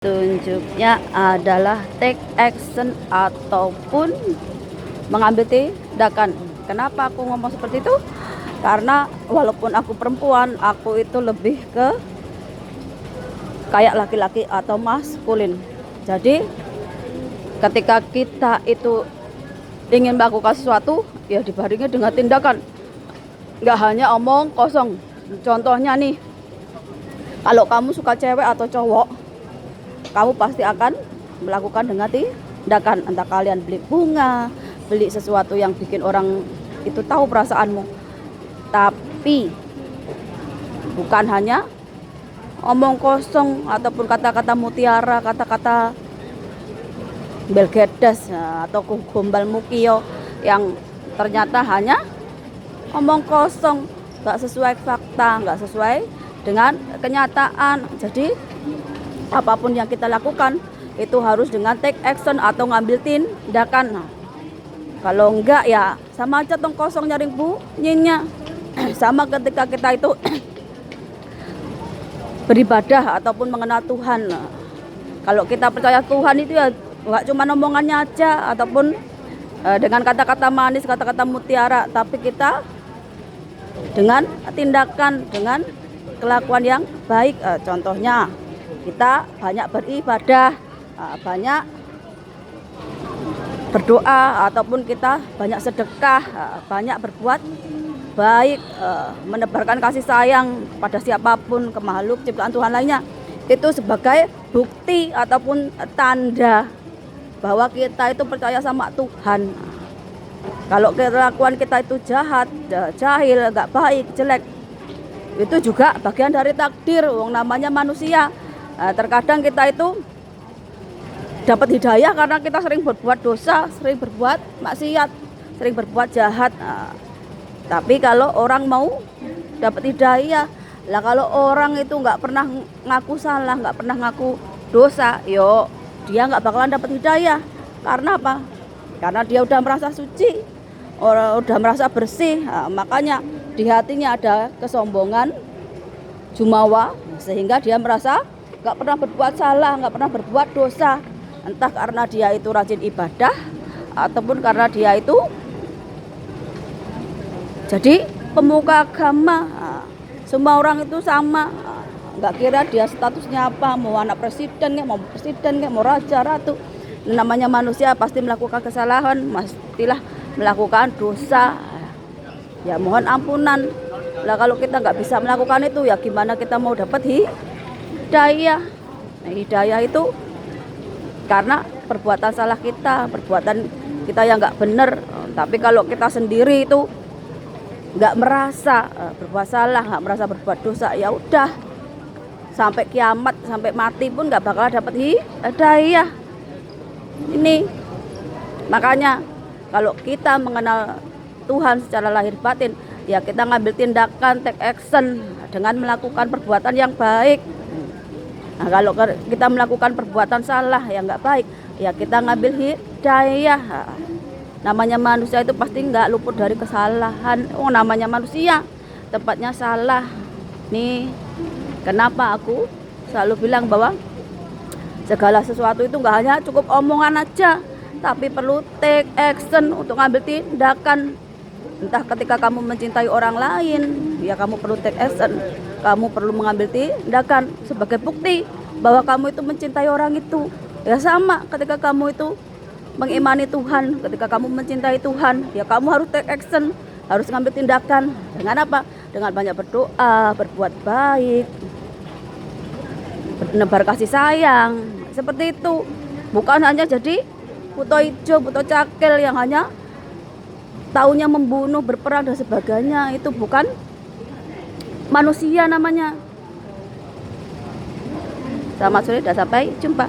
Tunjuknya adalah take action ataupun mengambil tindakan. Kenapa aku ngomong seperti itu? Karena walaupun aku perempuan, aku itu lebih ke kayak laki-laki atau maskulin. Jadi ketika kita itu ingin melakukan sesuatu, ya dibarengi dengan tindakan. Nggak hanya omong kosong. Contohnya nih, kalau kamu suka cewek atau cowok, kamu pasti akan melakukan dengan tindakan. Entah kalian beli bunga, beli sesuatu yang bikin orang itu tahu perasaanmu. Tapi bukan hanya omong kosong ataupun kata-kata mutiara, kata-kata belgedas atau gombal mukio yang ternyata hanya omong kosong, nggak sesuai fakta, nggak sesuai dengan kenyataan. Jadi apapun yang kita lakukan itu harus dengan take action atau ngambil tindakan. Kalau enggak ya sama aja tong kosong nyaring bunyinya. Sama ketika kita itu beribadah ataupun mengenal Tuhan. Kalau kita percaya Tuhan itu ya enggak cuma omongannya aja ataupun dengan kata-kata manis, kata-kata mutiara, tapi kita dengan tindakan, dengan kelakuan yang baik. Contohnya kita banyak beribadah, banyak berdoa, ataupun kita banyak sedekah, banyak berbuat baik, menebarkan kasih sayang pada siapapun, ke makhluk ciptaan Tuhan lainnya. Itu sebagai bukti ataupun tanda bahwa kita itu percaya sama Tuhan. Kalau kelakuan kita itu jahat, jahil, nggak baik, jelek, itu juga bagian dari takdir. Wong namanya manusia. Terkadang kita itu dapat hidayah karena kita sering berbuat dosa, sering berbuat maksiat, sering berbuat jahat. Tapi kalau orang mau dapat hidayah, lah kalau orang itu nggak pernah ngaku salah, nggak pernah ngaku dosa, yo dia nggak bakalan dapat hidayah. Karena apa? Karena dia udah merasa suci, udah merasa bersih. Makanya di hatinya ada kesombongan, jumawa, sehingga dia merasa nggak pernah berbuat salah, nggak pernah berbuat dosa. Entah karena dia itu rajin ibadah ataupun karena dia itu jadi pemuka agama. Semua orang itu sama, nggak kira dia statusnya apa, mau anak presiden mau raja, ratu. Namanya manusia pasti melakukan kesalahan, pastilah melakukan dosa. Ya mohon ampunan. Lah kalau kita nggak bisa melakukan itu, ya gimana kita mau dapat hidayah? Nah, hidayah itu karena perbuatan salah kita, perbuatan kita yang nggak benar. Tapi kalau kita sendiri itu nggak merasa berbuat salah, nggak merasa berbuat dosa, ya udah sampai kiamat, sampai mati pun nggak bakal dapat hidayah. Ini makanya kalau kita mengenal Tuhan secara lahir batin, ya kita ngambil tindakan, take action dengan melakukan perbuatan yang baik. Nah, kalau kita melakukan perbuatan salah yang nggak baik, ya kita ngambil hidayah. Namanya manusia itu pasti nggak luput dari kesalahan. Namanya manusia tempatnya salah. Nih kenapa aku selalu bilang bahwa segala sesuatu itu nggak hanya cukup omongan aja, tapi perlu take action untuk ngambil tindakan. Entah ketika kamu mencintai orang lain, ya kamu perlu take action. Kamu perlu mengambil tindakan sebagai bukti bahwa kamu itu mencintai orang itu. Ya sama ketika kamu itu mengimani Tuhan, ketika kamu mencintai Tuhan, ya kamu harus take action, harus ngambil tindakan. Dengan apa? Dengan banyak berdoa, berbuat baik, menebar kasih sayang. Seperti itu. Bukan hanya jadi buto hijau, buto cakil yang hanya taunya membunuh, berperang dan sebagainya. Itu bukan manusia namanya. Selamat sore dan sampai jumpa.